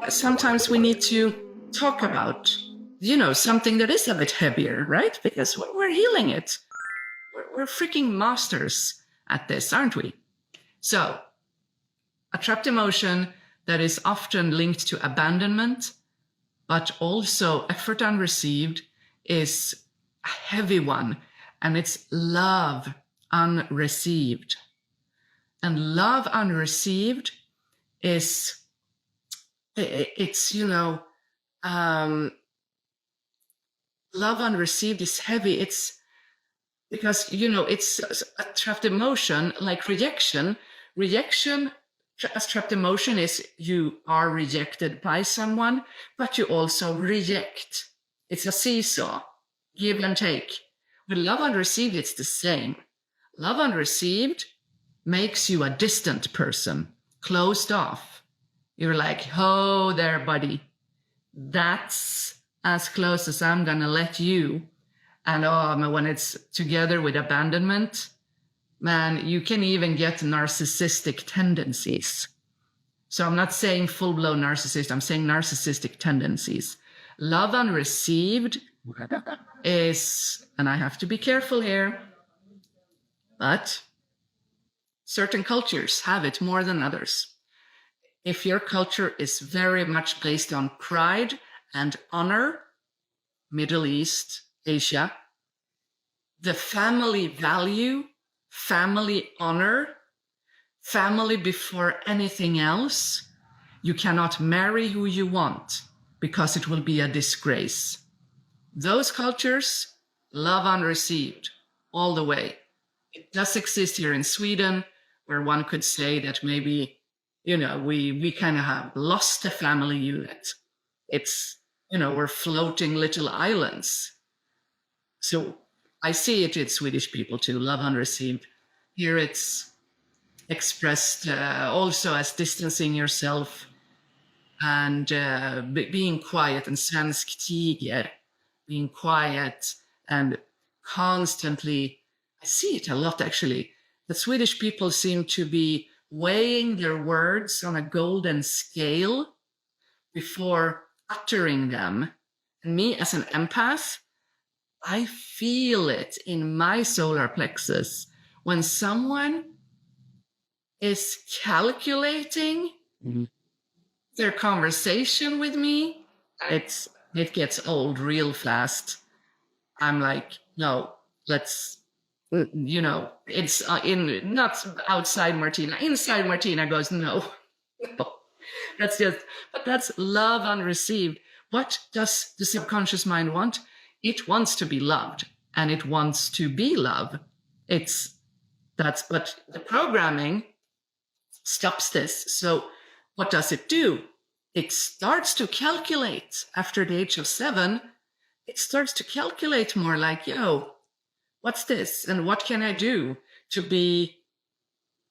sometimes we need to talk about, something that is a bit heavier, right? Because we're healing it. We're freaking masters at this, aren't we? So, a trapped emotion that is often linked to abandonment, but also effort unreceived, is a heavy one, and it's love unreceived. And love unreceived is, love unreceived is heavy. It's because, it's a trapped emotion like rejection. Rejection as trapped emotion is you are rejected by someone, but you also reject. It's a seesaw, give and take. With love unreceived, it's the same. Love unreceived makes you a distant person, closed off. You're like, oh, there, buddy. That's as close as I'm going to let you. And when it's together with abandonment, man, you can even get narcissistic tendencies. So I'm not saying full-blown narcissist, I'm saying narcissistic tendencies. Love unreceived is, and I have to be careful here, but certain cultures have it more than others. If your culture is very much based on pride and honor, Middle East, Asia, the family value, family honor, family before anything else, you cannot marry who you want because it will be a disgrace. Those cultures, love unreceived all the way. It does exist here in Sweden, where one could say that maybe, we kind of have lost a family unit. It's, we're floating little islands. So I see it in Swedish people too, love unreceived. Here it's expressed also as distancing yourself and being quiet, and svensk tiger, being quiet and constantly, I see it a lot actually. The Swedish people seem to be weighing their words on a golden scale before uttering them. And me as an empath, I feel it in my solar plexus when someone is calculating their conversation with me. It gets old real fast. I'm like, no, let's, it's not outside Martina. Inside Martina goes, no. That's love unreceived. What does the subconscious mind want? It wants to be loved, and it wants to be love. But the programming stops this. So what does it do? It starts to calculate after the age of 7. It starts to calculate more like, what's this? And what can I do to be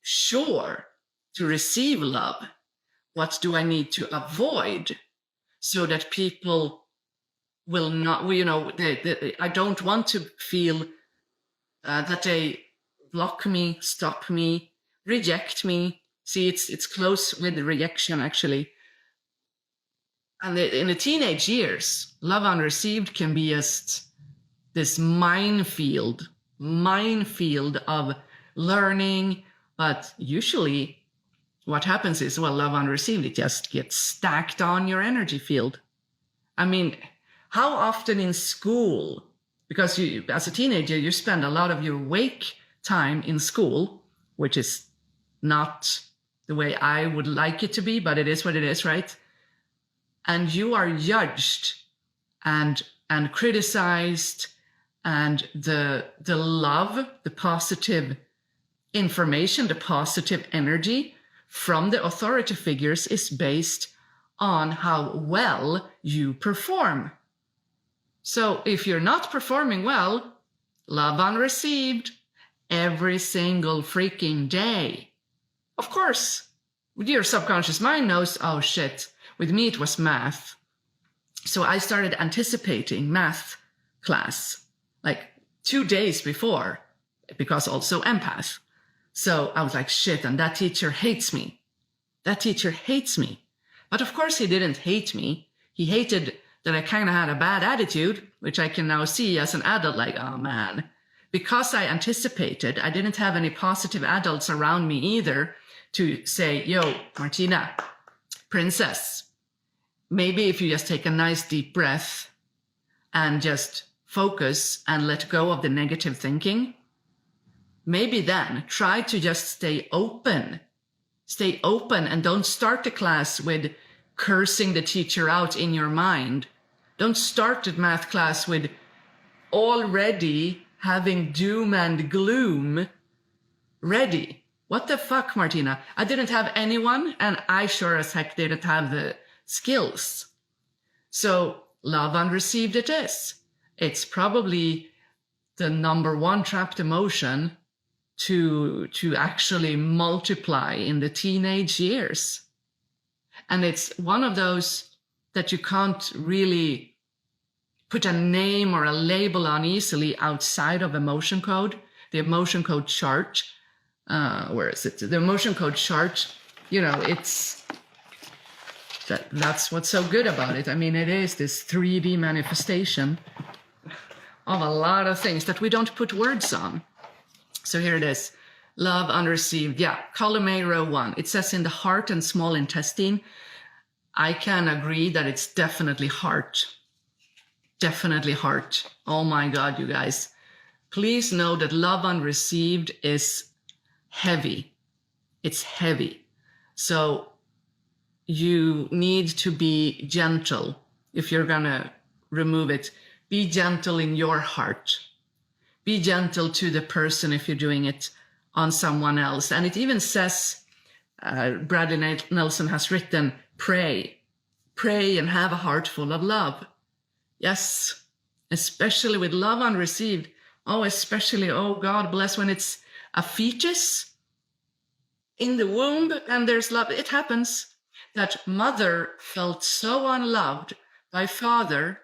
sure to receive love? What do I need to avoid so that people will not, I don't want to feel that they block me, stop me, reject me. See, it's close with the rejection, actually. And in the teenage years, love unreceived can be just this minefield of learning. But usually what happens is, love unreceived, it just gets stacked on your energy field. I mean, how often in school, because you, as a teenager, you spend a lot of your wake time in school, which is not the way I would like it to be, but it is what it is, right? And you are judged and criticized, and the love, the positive information, the positive energy from the authority figures is based on how well you perform. So if you're not performing well, love unreceived every single freaking day. Of course, your subconscious mind knows, oh shit, with me it was math. So I started anticipating math class like 2 days before, because also empath. So I was like, shit, and that teacher hates me. that teacher hates me. But of course he didn't hate me. He hated that I kind of had a bad attitude, which I can now see as an adult, like, oh man. Because I anticipated, I didn't have any positive adults around me either to say, yo, Martina, princess, maybe if you just take a nice deep breath and just focus and let go of the negative thinking, maybe then try to just stay open and don't start the class with cursing the teacher out in your mind. Don't start the math class with already having doom and gloom ready. What the fuck, Martina? I didn't have anyone, and I sure as heck didn't have the skills. So love unreceived it is. It's probably the number one trapped emotion to actually multiply in the teenage years. And it's one of those that you can't really put a name or a label on easily outside of emotion code. The emotion code chart, where is it? The emotion code chart, that's what's so good about it. I mean, it is this 3D manifestation of a lot of things that we don't put words on. So here it is. Love unreceived. Yeah, column A, row 1. It says in the heart and small intestine. I can agree that it's definitely heart. Definitely heart. Oh my God, you guys. Please know that love unreceived is heavy. It's heavy. So you need to be gentle. If you're going to remove it, be gentle in your heart. Be gentle to the person if you're doing it on someone else. And it even says, Bradley Nelson has written, pray and have a heart full of love. Yes, especially with love unreceived. Oh, especially, oh God bless, when it's a fetus in the womb and there's love. It happens that mother felt so unloved by father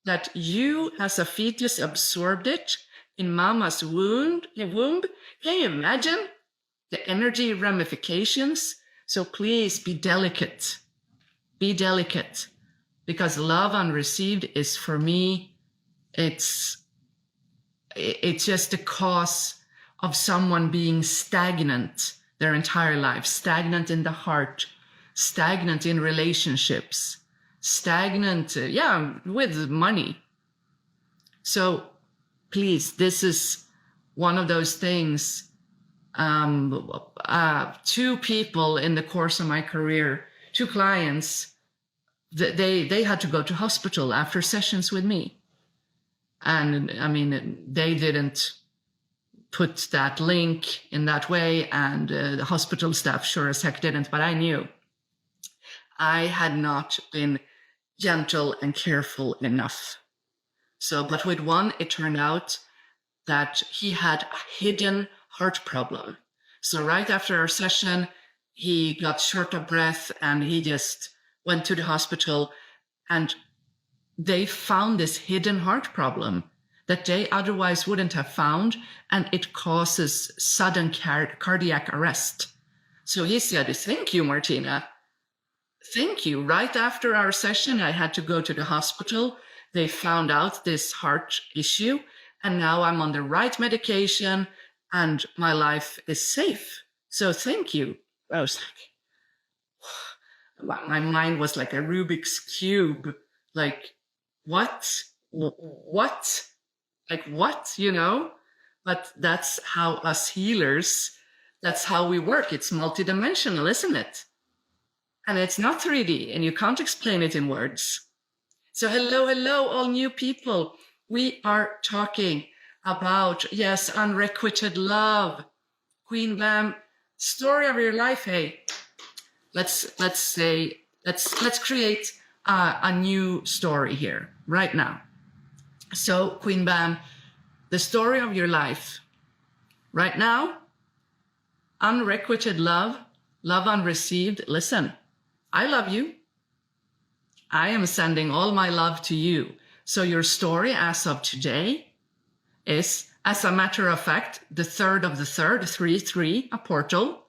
that you as a fetus absorbed it in mama's womb. Can you imagine the energy ramifications? So please be delicate. Be delicate. Because love unreceived is, for me, it's just the cause of someone being stagnant their entire life, stagnant in the heart, stagnant in relationships, stagnant, with money. So please, this is one of those things. 2 people in the course of my career, 2 clients, they had to go to hospital after sessions with me. And I mean, they didn't put that link in that way, and the hospital staff sure as heck didn't, but I knew I had not been gentle and careful enough. So, but with one, it turned out that he had a hidden heart problem. So right after our session, he got short of breath and he just went to the hospital, and they found this hidden heart problem that they otherwise wouldn't have found, and it causes sudden cardiac arrest. So he said, thank you, Martina. Thank you. Right after our session, I had to go to the hospital. They found out this heart issue, and now I'm on the right medication and my life is safe. So thank you. I was like, my mind was like a Rubik's Cube. Like, what? Like, what, But that's how us healers, that's how we work. It's multidimensional, isn't it? And it's not 3D, and you can't explain it in words. So hello, all new people. We are talking about, yes, unrequited love. Queen Bam, story of your life. Hey, let's create a new story here right now. So Queen Bam, the story of your life right now, unrequited love, love unreceived. Listen, I love you. I am sending all my love to you. So your story as of today is, as a matter of fact, the 3rd of the 3rd, 3-3, a portal.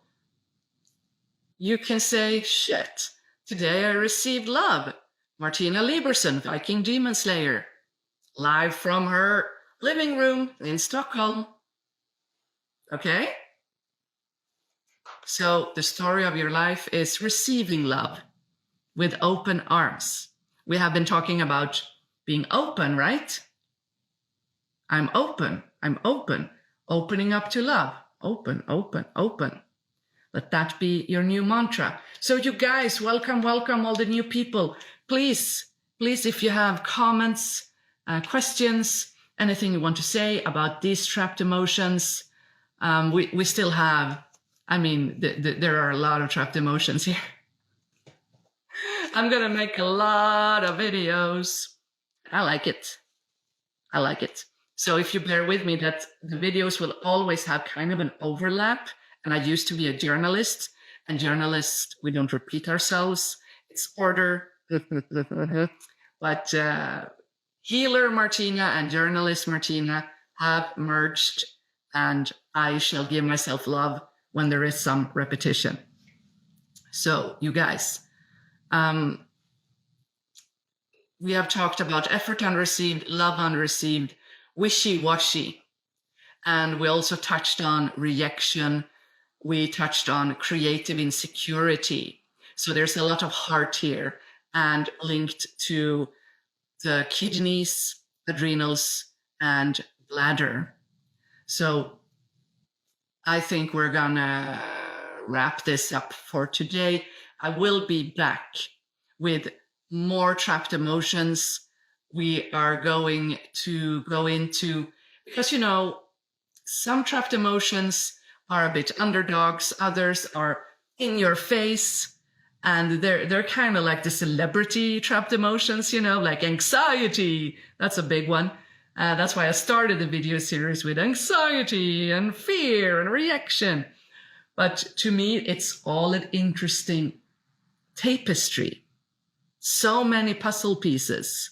you can say, shit, today I received love. Martina Liberson, Viking Demon Slayer, live from her living room in Stockholm. Okay? So the story of your life is receiving love with open arms. We have been talking about being open, right? I'm open. I'm open. Opening up to love. Open, open, open. Let that be your new mantra. So you guys, welcome, welcome, all the new people. Please, if you have comments, questions, anything you want to say about these trapped emotions, we still have, I mean, there are a lot of trapped emotions here. I'm going to make a lot of videos. I like it. I like it. So if you bear with me that the videos will always have kind of an overlap. And I used to be a journalist, and journalists, we don't repeat ourselves. It's order. But healer Martina and journalist Martina have merged, and I shall give myself love when there is some repetition. So you guys, we have talked about effort unreceived, love unreceived, wishy-washy. And we also touched on rejection. We touched on creative insecurity. So there's a lot of heart here and linked to the kidneys, adrenals, and bladder. So I think we're gonna wrap this up for today. I will be back with more trapped emotions. We are going to go into, because, you know, some trapped emotions are a bit underdogs, others are in your face, and they're kind of like the celebrity trapped emotions, you know, like anxiety. That's a big one. That's why I started the video series with anxiety and fear and reaction. But to me, it's all an interesting tapestry. So many puzzle pieces,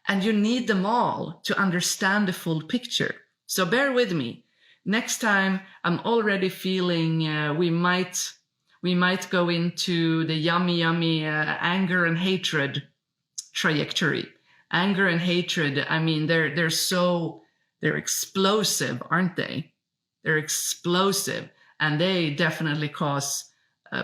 and you need them all to understand the full picture. So bear with me. Next time, I'm already feeling we might go into the yummy anger and hatred trajectory. Anger and hatred, I mean, they're explosive, aren't they? They're explosive, and they definitely cause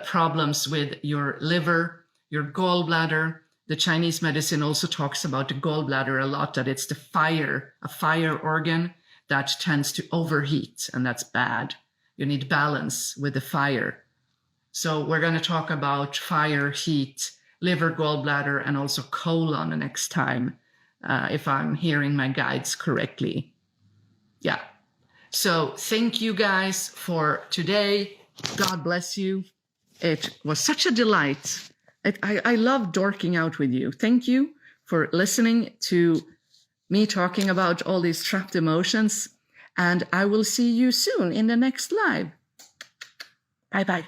problems with your liver, your gallbladder. The Chinese medicine also talks about the gallbladder a lot, that it's a fire organ that tends to overheat, and that's bad. You need balance with the fire. So we're going to talk about fire, heat, liver, gallbladder, and also colon next time, if I'm hearing my guides correctly. Yeah. So thank you guys for today. God bless you. It was such a delight. I love dorking out with you. Thank you for listening to me talking about all these trapped emotions. And I will see you soon in the next live. Bye-bye.